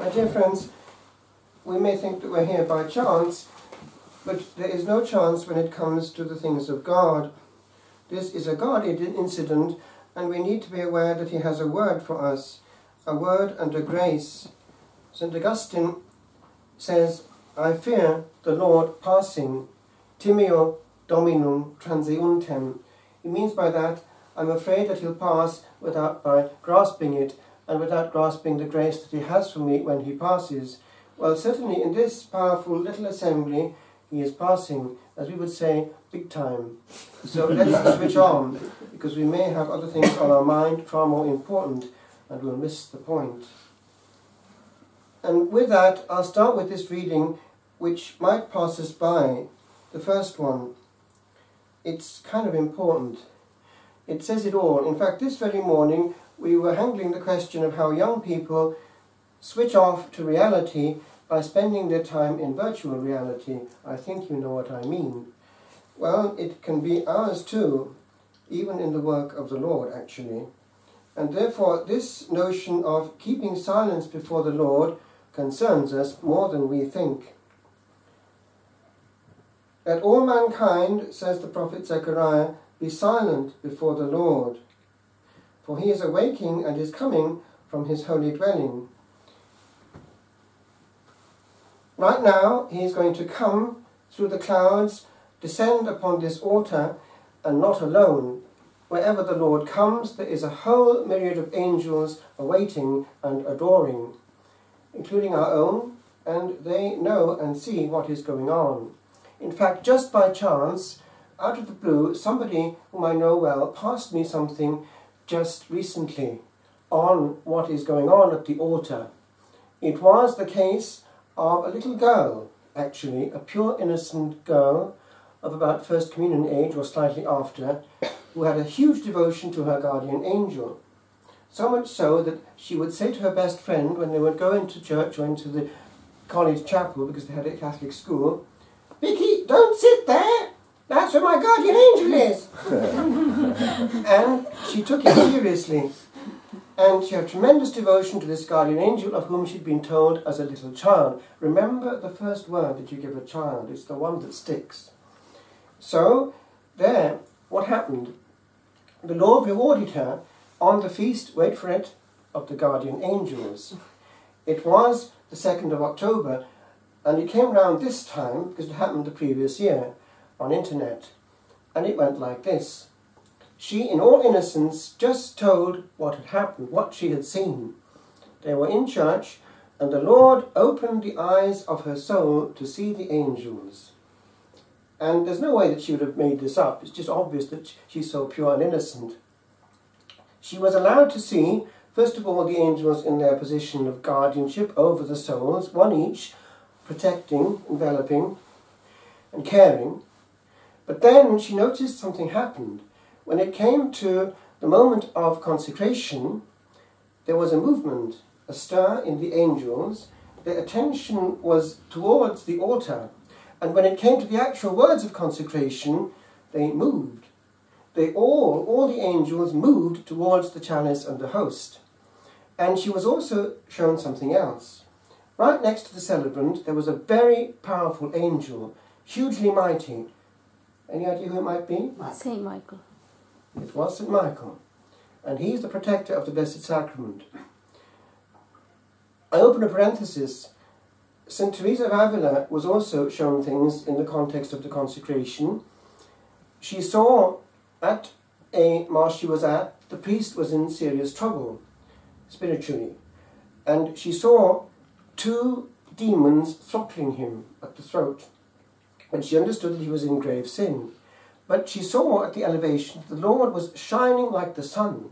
My dear friends, we may think that we're here by chance, but there is no chance when it comes to the things of God. This is a God incident, and we need to be aware that he has a word for us, a word and a grace. St. Augustine says, I fear the Lord passing, timeo dominum transiuntem. He means by that, I'm afraid that he'll pass by grasping it, and without grasping the grace that he has for me when he passes. Well, certainly in this powerful little assembly, he is passing, as we would say, big time. So let's switch on, because we may have other things on our mind far more important, and we'll miss the point. And with that, I'll start with this reading, which might pass us by. The first one. It's kind of important. It says it all. In fact, this very morning, we were handling the question of how young people switch off to reality by spending their time in virtual reality. I think you know what I mean. Well, it can be ours too, even in the work of the Lord, actually. And therefore, this notion of keeping silence before the Lord concerns us more than we think. Let all mankind, says the prophet Zechariah, be silent before the Lord, for he is awaking and is coming from his holy dwelling. Right now, he is going to come through the clouds, descend upon this altar, and not alone. Wherever the Lord comes, there is a whole myriad of angels awaiting and adoring, including our own, and they know and see what is going on. In fact, just by chance, out of the blue, somebody whom I know well passed me something just recently on what is going on at the altar. It was the case of a little girl, actually, a pure innocent girl of about First Communion age or slightly after, who had a huge devotion to her guardian angel. So much so that she would say to her best friend when they would go into church or into the college chapel, because they had a Catholic school, Vicky, don't sit there! That's where my guardian angel is! And she took it seriously. And she had tremendous devotion to this guardian angel of whom she'd been told as a little child. Remember the first word that you give a child. It's the one that sticks. So, there, what happened? The Lord rewarded her on the feast, wait for it, of the guardian angels. It was the 2nd of October, and it came round this time, because it happened the previous year, on internet. And it went like this. She, in all innocence, just told what had happened, what she had seen. They were in church, and the Lord opened the eyes of her soul to see the angels. And there's no way that she would have made this up. It's just obvious that she's so pure and innocent. She was allowed to see, first of all, the angels in their position of guardianship over the souls, one each, protecting, enveloping, and caring. But then she noticed something happened. When it came to the moment of consecration, there was a movement, a stir in the angels. Their attention was towards the altar. And when it came to the actual words of consecration, they moved. All the angels moved towards the chalice and the host. And she was also shown something else. Right next to the celebrant, there was a very powerful angel, hugely mighty. Any idea who it might be? St. Michael. It was St. Michael, and he's the protector of the Blessed Sacrament. I open a parenthesis. St. Teresa of Avila was also shown things in the context of the consecration. She saw at a Mass she was at, the priest was in serious trouble, spiritually, and she saw 2 demons throttling him at the throat, and she understood that he was in grave sin. But she saw at the elevation the Lord was shining like the sun.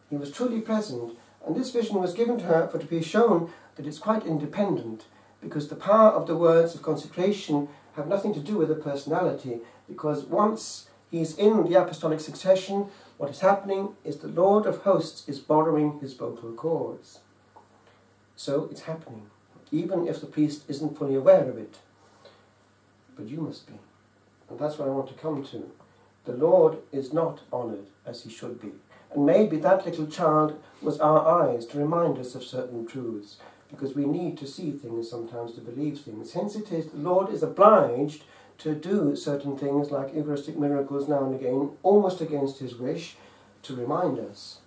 He was truly present, and this vision was given to her for to be shown that it's quite independent, because the power of the words of consecration have nothing to do with the personality, because once he's in the apostolic succession, what is happening is the Lord of hosts is borrowing his vocal cords. So it's happening, even if the priest isn't fully aware of it. But you must be. And that's what I want to come to. The Lord is not honoured as he should be. And maybe that little child was our eyes to remind us of certain truths, because we need to see things sometimes to believe things. Hence it is the Lord is obliged to do certain things like Eucharistic miracles now and again, almost against his wish, to remind us.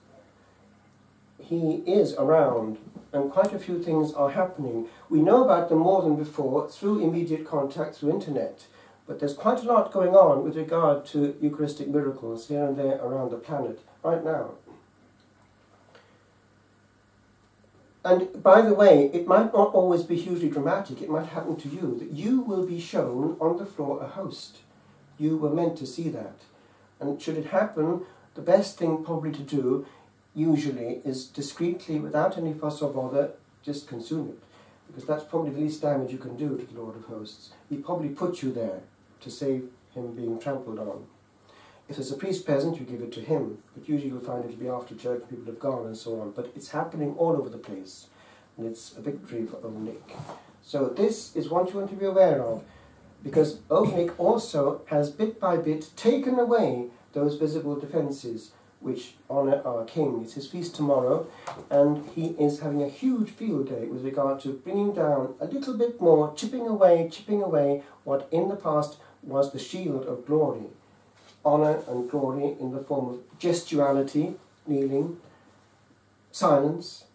He is around, and quite a few things are happening. We know about them more than before through immediate contact, through internet, but there's quite a lot going on with regard to Eucharistic miracles here and there around the planet right now. And by the way, it might not always be hugely dramatic. It might happen to you that you will be shown on the floor a host. You were meant to see that. And should it happen, the best thing probably to do usually is discreetly, without any fuss or bother, just consume it. Because that's probably the least damage you can do to the Lord of Hosts. He probably put you there to save him being trampled on. If there's a priest present, you give it to him. But usually you'll find it'll be after church, people have gone and so on. But it's happening all over the place. And it's a victory for Old Nick. So this is what you want to be aware of. Because Old Nick also has bit by bit taken away those visible defences which honour our King. It's his feast tomorrow, and he is having a huge field day with regard to bringing down a little bit more, chipping away what in the past was the shield of glory. Honour and glory in the form of gestuality, kneeling, silence,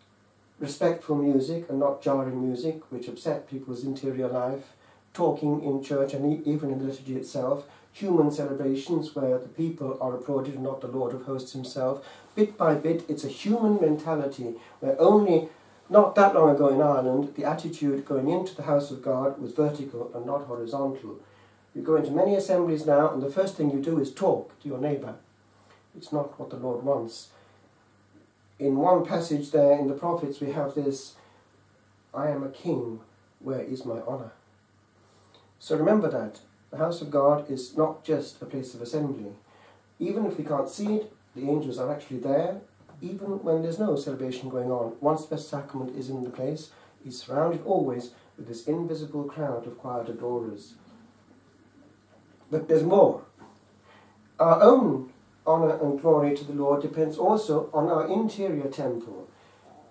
respectful music and not jarring music which upset people's interior life, talking in church and even in the liturgy itself, human celebrations where the people are applauded and not the Lord of Hosts himself. Bit by bit, it's a human mentality where only not that long ago in Ireland, the attitude going into the house of God was vertical and not horizontal. You go into many assemblies now and the first thing you do is talk to your neighbour. It's not what the Lord wants. In one passage there in the prophets we have this, I am a king, where is my honour? So remember that. The house of God is not just a place of assembly. Even if we can't see it, the angels are actually there, even when there's no celebration going on. Once the sacrament is in the place, he's surrounded always with this invisible crowd of quiet adorers. But there's more. Our own honour and glory to the Lord depends also on our interior temple.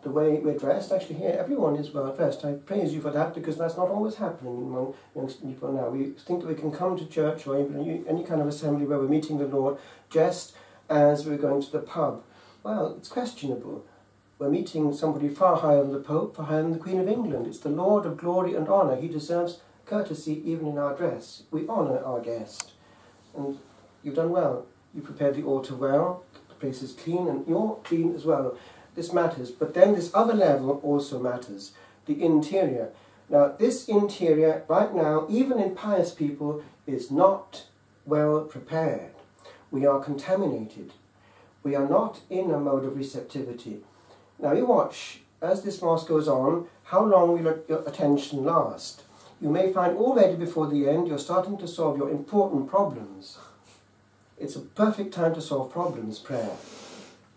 The way we're dressed, actually here everyone is well dressed. I praise you for that because that's not always happening among young people now. We think that we can come to church or even any kind of assembly where we're meeting the Lord just as we're going to the pub. Well, it's questionable. We're meeting somebody far higher than the Pope, far higher than the Queen of England. It's the Lord of glory and honour. He deserves courtesy even in our dress. We honour our guest. And you've done well. You prepared the altar well. The place is clean and you're clean as well. This matters, but then this other level also matters, the interior. Now, this interior, right now, even in pious people, is not well prepared. We are contaminated. We are not in a mode of receptivity. Now, you watch, as this Mass goes on, how long will your attention last? You may find already before the end you're starting to solve your important problems. It's a perfect time to solve problems, prayer.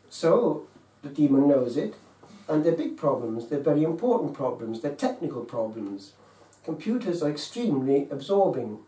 So, the demon knows it, and they're big problems, they're very important problems, they're technical problems. Computers are extremely absorbing.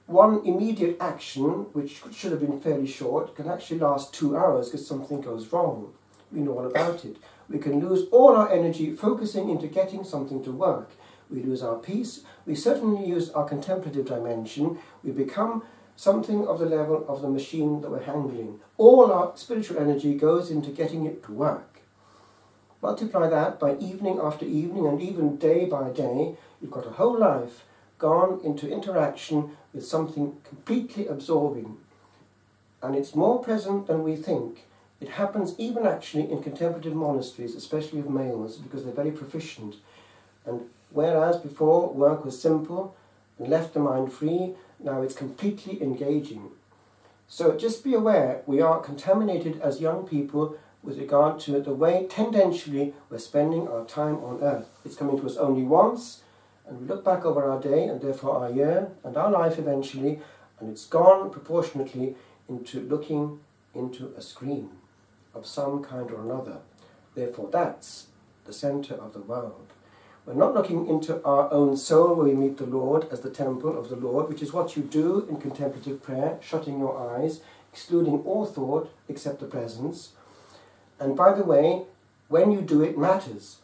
One immediate action, which should have been fairly short, can actually last 2 hours because something goes wrong. We know all about it. We can lose all our energy focusing into getting something to work. We lose our peace, we certainly use our contemplative dimension, we become something of the level of the machine that we're handling. All our spiritual energy goes into getting it to work. Multiply that by evening after evening and even day by day, you've got a whole life gone into interaction with something completely absorbing. And it's more present than we think. It happens even actually in contemplative monasteries, especially of males, because they're very proficient. And whereas before work was simple and left the mind free, now it's completely engaging. So just be aware, we are contaminated as young people with regard to the way tendentially we're spending our time on earth. It's coming to us only once, and we look back over our day and therefore our year and our life eventually, and it's gone proportionately into looking into a screen of some kind or another. Therefore that's the centre of the world. We're not looking into our own soul where we meet the Lord as the temple of the Lord, which is what you do in contemplative prayer, shutting your eyes, excluding all thought except the presence. And by the way, when you do it matters.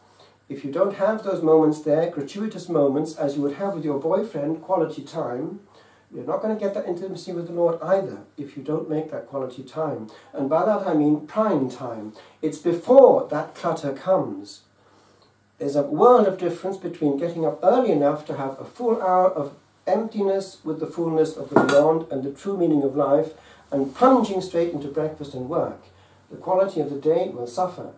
If you don't have those moments there, gratuitous moments, as you would have with your boyfriend, quality time, you're not going to get that intimacy with the Lord either if you don't make that quality time. And by that I mean prime time. It's before that clutter comes. There's a world of difference between getting up early enough to have a full hour of emptiness with the fullness of the beyond and the true meaning of life, and plunging straight into breakfast and work. The quality of the day will suffer.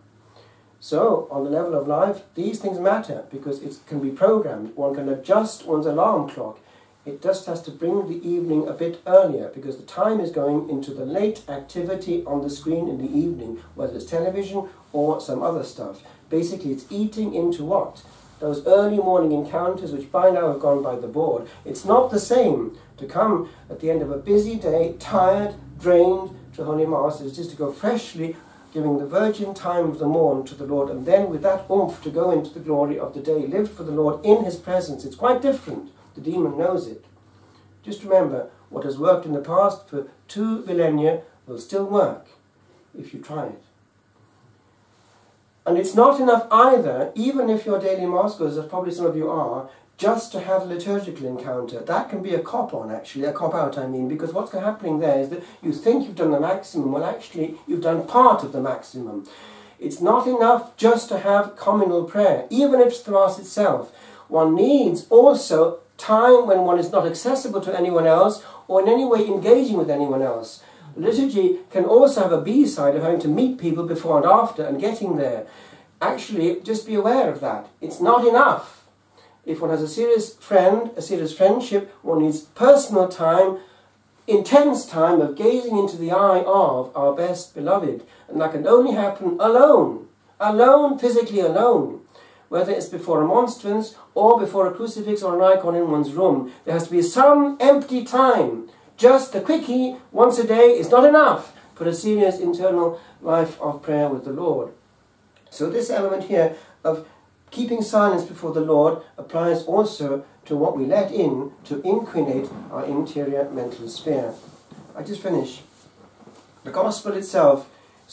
So, on the level of life, these things matter because it can be programmed. One can adjust one's alarm clock. It just has to bring the evening a bit earlier because the time is going into the late activity on the screen in the evening, whether it's television or some other stuff. Basically, it's eating into what? Those early morning encounters which by now have gone by the board. It's not the same to come at the end of a busy day, tired, drained, to Holy Mass. It is to go freshly, giving the virgin time of the morn to the Lord, and then with that oomph to go into the glory of the day, lived for the Lord in his presence. It's quite different. The demon knows it. Just remember, what has worked in the past for 2 millennia will still work if you try it. And it's not enough either, even if you're daily Mass goers, as probably some of you are, just to have a liturgical encounter. That can be a cop-on, actually, a cop-out, I mean, because what's happening there is that you think you've done the maximum, well, actually, you've done part of the maximum. It's not enough just to have communal prayer, even if it's the Mass itself. One needs also time when one is not accessible to anyone else or in any way engaging with anyone else. Liturgy can also have a B-side of having to meet people before and after and getting there. Actually, just be aware of that. It's not enough. If one has a serious friend, a serious friendship, one needs personal time, intense time of gazing into the eye of our best beloved. And that can only happen alone. Alone, physically alone. Whether it's before a monstrance or before a crucifix or an icon in one's room. There has to be some empty time. Just the quickie once a day is not enough for a serious internal life of prayer with the Lord. So this element here of keeping silence before the Lord applies also to what we let in to inquinate our interior mental sphere. I just finish. The Gospel itself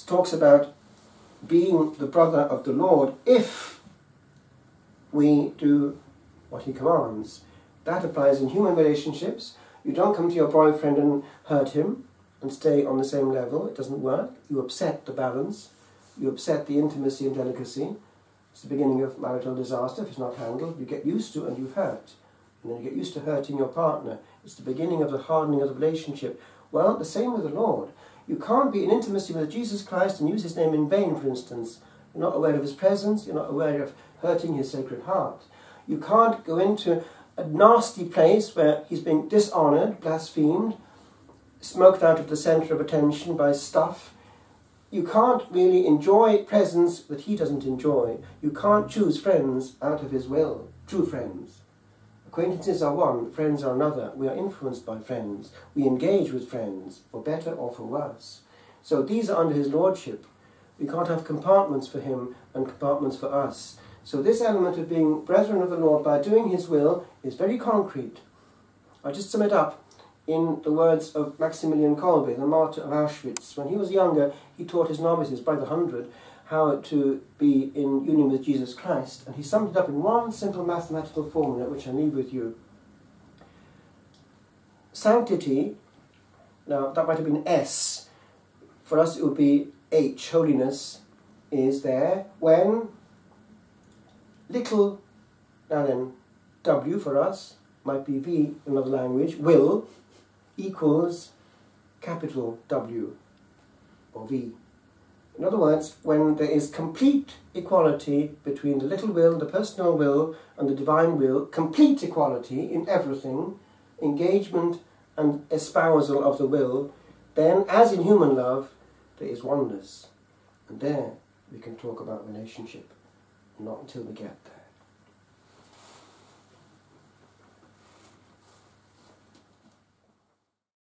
talks about being the brother of the Lord if we do what he commands. That applies in human relationships. You don't come to your boyfriend and hurt him and stay on the same level. It doesn't work. You upset the balance. You upset the intimacy and delicacy. It's the beginning of marital disaster if it's not handled. You get used to and you hurt. And then you get used to hurting your partner. It's the beginning of the hardening of the relationship. Well, the same with the Lord. You can't be in intimacy with Jesus Christ and use his name in vain, for instance. You're not aware of his presence. You're not aware of hurting his sacred heart. You can't go into a nasty place where he's being dishonoured, blasphemed, smoked out of the centre of attention by stuff. You can't really enjoy presence that he doesn't enjoy. You can't choose friends out of his will, true friends. Acquaintances are one, friends are another. We are influenced by friends. We engage with friends, for better or for worse. So these are under his lordship. We can't have compartments for him and compartments for us. So this element of being brethren of the Lord by doing his will is very concrete. I'll just sum it up in the words of Maximilian Kolbe, the martyr of Auschwitz. When he was younger, he taught his novices by the 100 how to be in union with Jesus Christ. And he summed it up in one simple mathematical formula, which I leave with you. Sanctity, now that might have been S. For us it would be H, holiness, is there when little, now then, W for us, might be V in another language, will, equals capital W, or V. In other words, when there is complete equality between the little will, the personal will, and the divine will, complete equality in everything, engagement and espousal of the will, then, as in human love, there is oneness. And there we can talk about relationship. Not until we get there.